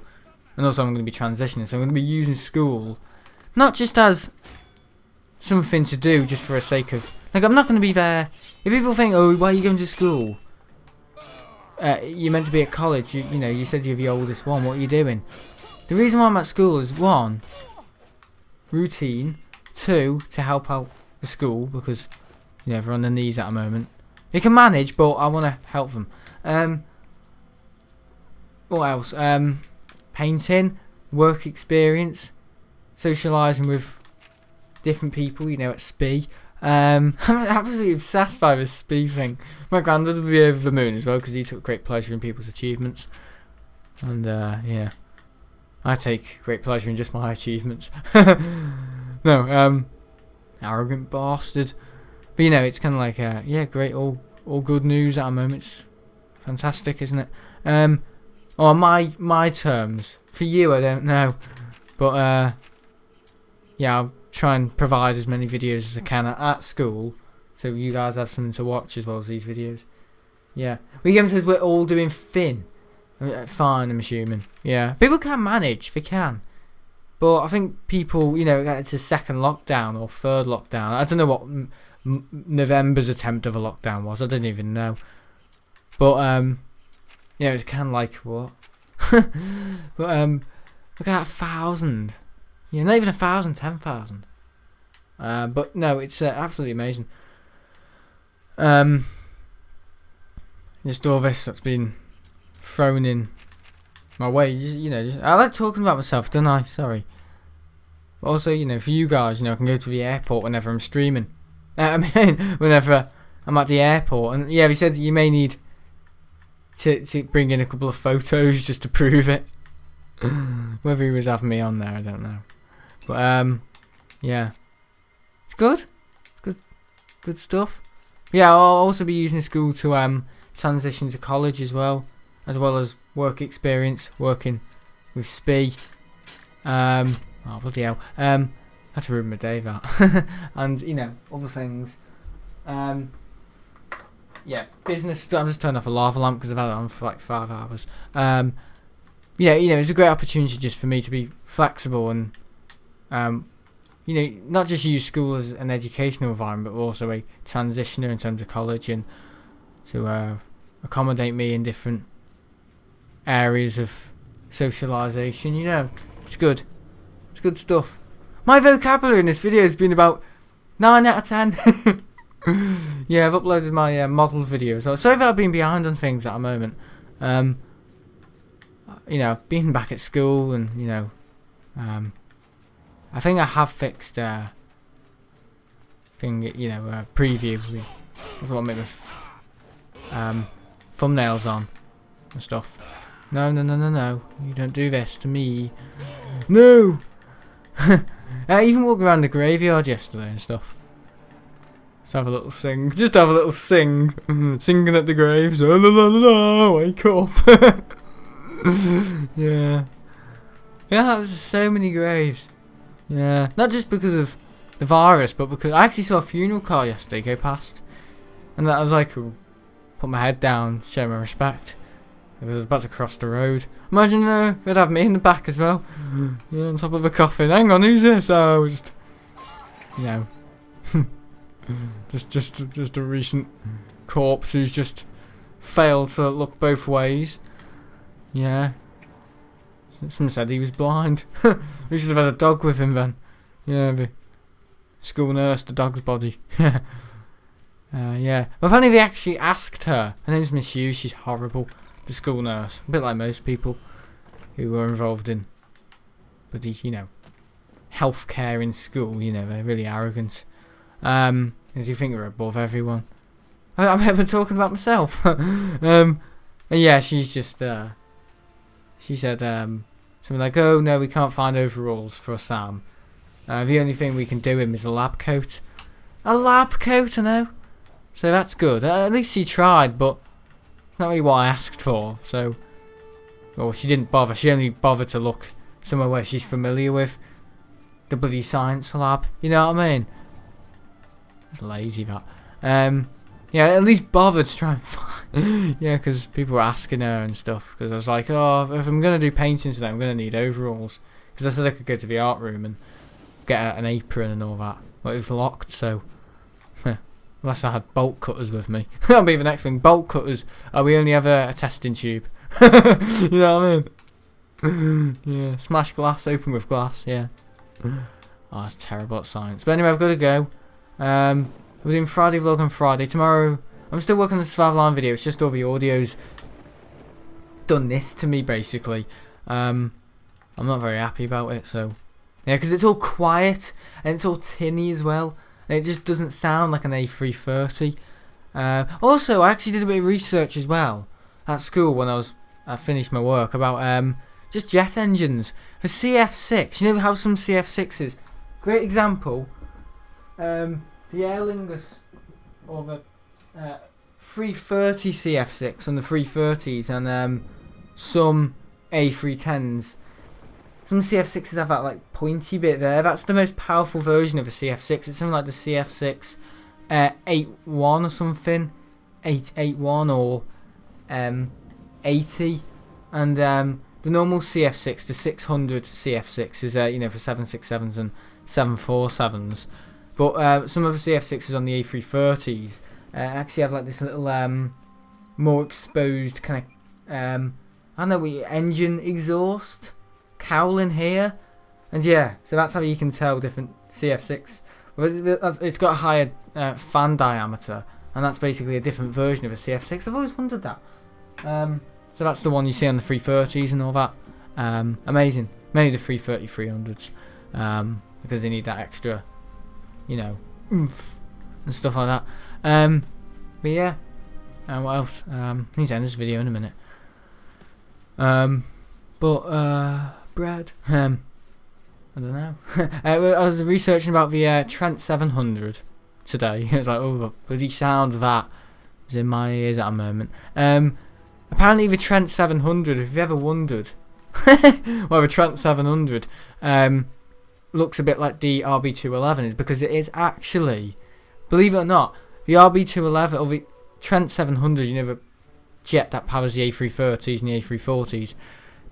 and also I'm going to be transitioning, so I'm going to be using school not just as something to do just for the sake of, like, I'm not going to be there. If people think, oh, why are you going to school? You're meant to be at college, you know, you said you're the oldest one, what are you doing? The reason why I'm at school is 1, routine, 2, to help out the school, because, you know, they're on their knees at the moment. They can manage, but I want to help them. What else? Painting, work experience, socialising with different people, you know, at SPE. I'm absolutely obsessed by this SPE thing. My granddad would be over the moon as well because he took great pleasure in people's achievements. And yeah, I take great pleasure in just my achievements. No, arrogant bastard. But you know, it's kind of like, yeah, great, all good news at the moment. It's fantastic, isn't it? On my terms, for you I don't know, but yeah, I'll try and provide as many videos as I can at school, so you guys have something to watch as well as these videos. Yeah, Wiggum says we're all doing Finn. Fine, I'm assuming. Yeah, people can manage, they can, but I think people, you know, it's a second lockdown or third lockdown. I don't know what November's attempt of a lockdown was. I don't even know, but yeah, it's kind of like, what? But look at 1,000. Yeah, not even 1,000, 10,000. But no, it's absolutely amazing. Just all this that's been thrown in my way. You know, I like talking about myself, don't I? Sorry. But also, you know, for you guys, you know, I can go to the airport whenever I'm streaming. I mean, whenever I'm at the airport, and yeah, he said you may need to bring in a couple of photos just to prove it. Whether he was having me on there, I don't know. But yeah, it's good. It's good stuff. Yeah, I'll also be using school to transition to college as well as work experience working with SPE. Oh, bloody hell. Had to ruin my day, that. And, you know, other things. Yeah, business stuff. I just turned off a lava lamp because I've had it on for like 5 hours. Yeah, you know, it's a great opportunity just for me to be flexible and, you know, not just use school as an educational environment, but also a transitioner in terms of college, and to accommodate me in different areas of socialisation. You know, it's good. It's good stuff. My vocabulary in this video has been about 9 out of 10. Yeah, I've uploaded my model video as well. Sorry if I've been behind on things at the moment. You know, being back at school, and you know, I think I have fixed preview. That's what I made with thumbnails on and stuff. No, you don't do this to me. No. I even walked around the graveyard yesterday and stuff. Just have a little sing. Singing at the graves. La la la la, wake up. Yeah. Yeah, there was so many graves. Yeah. Not just because of the virus, but because I actually saw a funeral car yesterday go past. And I was like, put my head down, show my respect. Because I was about to cross the road. Imagine they'd have me in the back as well. Yeah, on top of a coffin. Hang on, who's this? Oh, just, you know, just a recent corpse who's just failed to look both ways. Yeah. Someone said he was blind. We should have had a dog with him then. Yeah, the school nurse, the dog's body. Yeah. Well, apparently they actually asked her. Her name's Miss Hughes. She's horrible. The school nurse, a bit like most people who were involved in, but you know, healthcare in school. You know, they're really arrogant. As you think they're above everyone. I'm talking about myself. And yeah, she's just she said something like, "Oh no, we can't find overalls for Sam. The only thing we can do him is a lab coat." A lab coat, I know. So that's good. At least she tried, but it's not really what I asked for. So, well, she didn't bother. She only bothered to look somewhere where she's familiar with. The bloody science lab. You know what I mean? It's lazy, that. Yeah, at least bothered to try and find. Yeah, because people were asking her and stuff. Because I was like, oh, if I'm going to do painting today, I'm going to need overalls. Because I said I could go to the art room and get an apron and all that. But it was locked, so. Unless I had bolt cutters with me. That'll be the next thing. Bolt cutters. We only have a testing tube. You know what I mean? Yeah. Smash glass, open with glass. Yeah. Oh, that's terrible at science. But anyway, I've got to go. We're doing Friday vlog on Friday. Tomorrow, I'm still working on the survival line video. It's just all the audio's done this to me, basically. I'm not very happy about it, so. Yeah, because it's all quiet. And it's all tinny as well. And it just doesn't sound like an A330. Also, I actually did a bit of research as well at school when I finished my work about just jet engines. For CF6, you know how some CF6s, great example, the Aer Lingus or the 330 CF6 and the 330s and some A310s. Some CF6s have that like pointy bit there. That's the most powerful version of a CF6. It's something like the CF6 81 or something, 881 or 80, and the normal CF6, the 600 CF6 is you know, for 767s and 747s. But some of the CF6s on the A330s actually have like this little more exposed kind of I don't know, engine exhaust cowl in here, and yeah, so that's how you can tell different CF6. It's got a higher fan diameter, and that's basically a different version of a CF6. I've always wondered that. So that's the one you see on the 330s and all that. Amazing. Mainly the 330 300s, because they need that extra, you know, oomph and stuff like that. But yeah, what else? I need to end this video in a minute. Bread. I don't know. I was researching about the Trent 700 today. It was like, oh, the bloody sound of that is in my ears at a moment. Apparently the Trent 700, if you've ever wondered, well, the Trent 700, looks a bit like the RB211 is because it is actually, believe it or not, the RB211 or the Trent 700, the jet that powers the A330s and the A340s,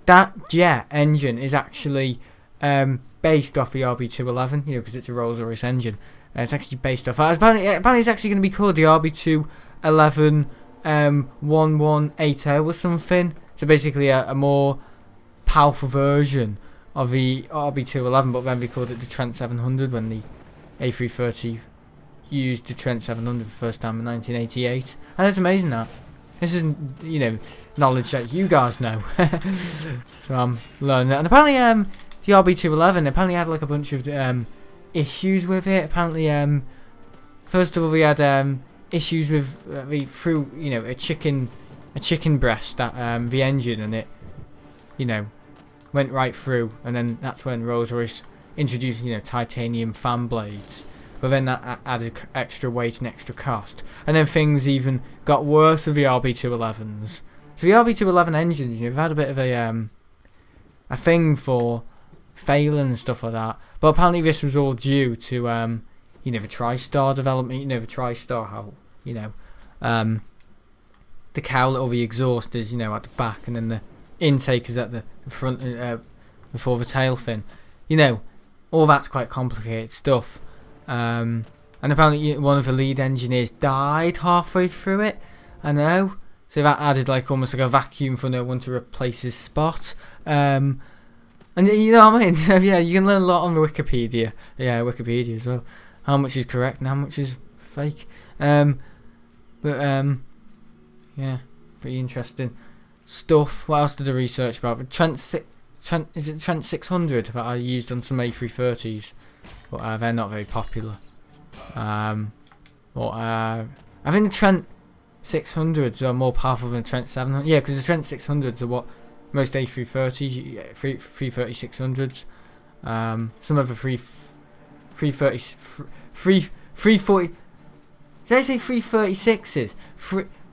that jet engine is actually based off the RB211, because it's a Rolls-Royce engine. It's actually based off that. Apparently it's actually going to be called the RB211 1180 or something. So basically a more powerful version of the RB211, but then they called it the Trent 700 when the A330 used the Trent 700 for the first time in 1988. And it's amazing that. This is, knowledge that you guys know. So I'm learning that. And apparently the RB211 apparently had like a bunch of issues with it. Apparently first of all we had issues with a chicken breast at the engine, and it went right through, and then that's when Rolls-Royce introduced titanium fan blades, but then that added extra weight and extra cost, and then things even got worse with the RB211s. So the RB211 engines, they've had a bit of a thing for failing and stuff like that, but apparently this was all due to the TriStar development. The TriStar, how the cowlet or the exhaust is at the back, and then the intake is at the front before the tail fin. All that's quite complicated stuff. And apparently one of the lead engineers died halfway through it. I know. So that added almost like a vacuum for no one to replace his spot. And you know what I mean? So yeah, you can learn a lot on the Wikipedia. Yeah, Wikipedia as well. How much is correct and how much is fake. Yeah, pretty interesting stuff. What else did I research about? The Trent 600 that I used on some A330s, but they're not very popular. I think the Trent 600s are more powerful than the Trent 700. Yeah, because the Trent 600s are what most A330s, 330-600s. Some of the 340. Did I say 336s?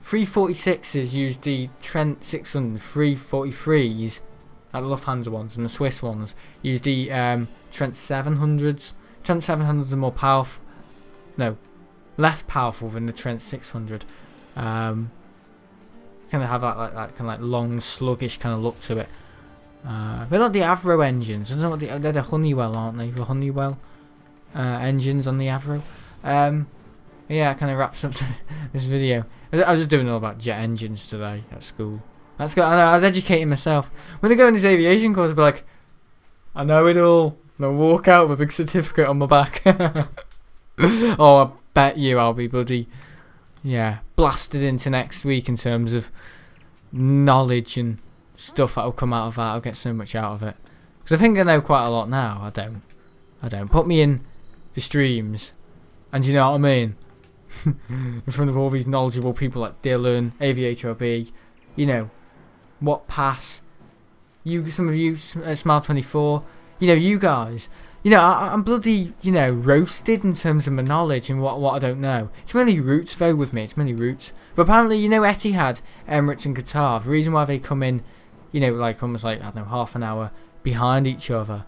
346s use the Trent 600. 343s, like the Lufthansa ones, and the Swiss ones use the Trent 700s. Trent 700s are more powerful. No, less powerful than the Trent 600. Kind of have that kind of long, sluggish kind of look to it. They're like the Avro engines. I don't know what they're the Honeywell, aren't they? The Honeywell engines on the Avro. Yeah, it kind of wraps up this video. I was just doing all about jet engines today at school. That's good. I was educating myself. When I go in this aviation course, I'll be like, I know it all. And I'll walk out with a big certificate on my back. Oh, I bet you I'll be bloody, blasted into next week in terms of knowledge and stuff that'll come out of that. I'll get so much out of it. Because I think I know quite a lot now. I don't. Put me in the streams, and you know what I mean? In front of all these knowledgeable people like Dylan, AVHRB, what pass, some of you, Smile24, you guys, I'm bloody, roasted in terms of my knowledge and what I don't know. It's mainly roots though with me, But apparently, Etihad, Emirates and Qatar, the reason why they come in, almost I don't know, half an hour behind each other,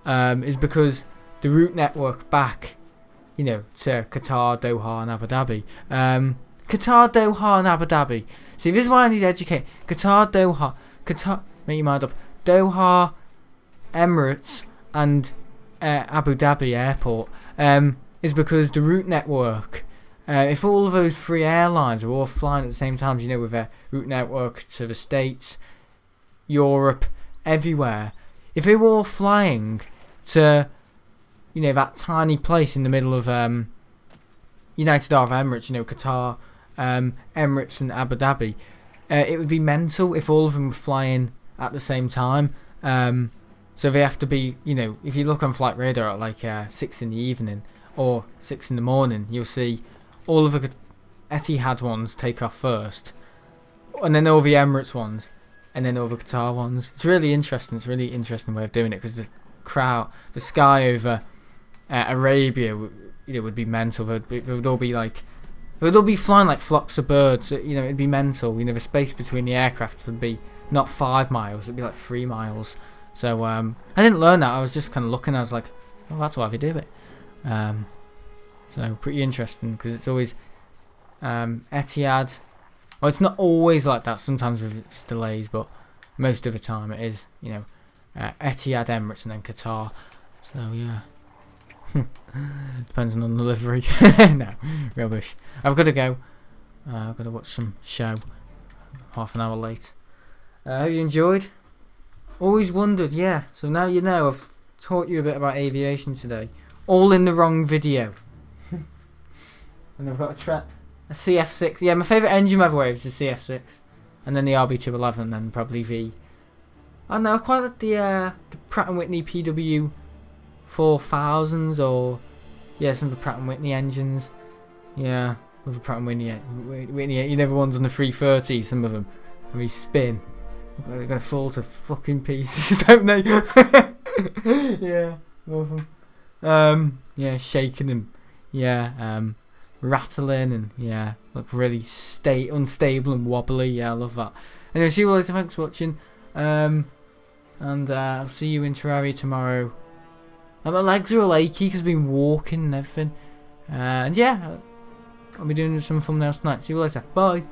is because the route network back, to Qatar, Doha and Abu Dhabi. Qatar, Doha and Abu Dhabi. See, this is why I need to educate. Qatar, make your mind up. Doha, Emirates and Abu Dhabi airport is because the route network, if all of those three airlines are all flying at the same time, with their route network to the States, Europe, everywhere, if they were all flying to that tiny place in the middle of United Arab Emirates, Qatar, Emirates and Abu Dhabi, it would be mental if all of them were flying at the same time. So they have to be, if you look on flight radar at 6 in the evening or 6 in the morning, you'll see all of the Etihad ones take off first, and then all the Emirates ones, and then all the Qatar ones. It's really interesting. It's a really interesting way of doing it, because the sky over Arabia, would be mental. It would all be flying like flocks of birds. It'd be mental. The space between the aircraft would be not 5 miles. It'd be like 3 miles. So I didn't learn that. I was just kind of looking. I was like, well, that's why they do it. So pretty interesting because it's always Etihad. Well, it's not always like that. Sometimes with its delays, but most of the time it is. You know, Etihad, Emirates, and then Qatar. So yeah, depends on the delivery. No, rubbish. I've got to go. I've got to watch some show. Half an hour late. Have you enjoyed? Always wondered, yeah. So now you know. I've taught you a bit about aviation today. All in the wrong video. And I've got a CF6. Yeah, my favourite engine by the way is the CF6. And then the RB211 and then probably the... I don't know, I quite like the Pratt & Whitney PW 4000s or... Yeah, some of the Pratt & Whitney engines. Yeah, love the Pratt & Whitney, you know the ones on the 330, some of them. And they spin. They're going to fall to fucking pieces, don't they? Yeah, love them. Yeah, shaking them. Yeah, rattling and yeah, look really unstable and wobbly. Yeah, I love that. Anyway, see you all later. Thanks for watching. And I'll see you in Terraria tomorrow. And my legs are all achy because I've been walking and everything. And yeah, I'll be doing some thumbnails tonight. See you later. Bye.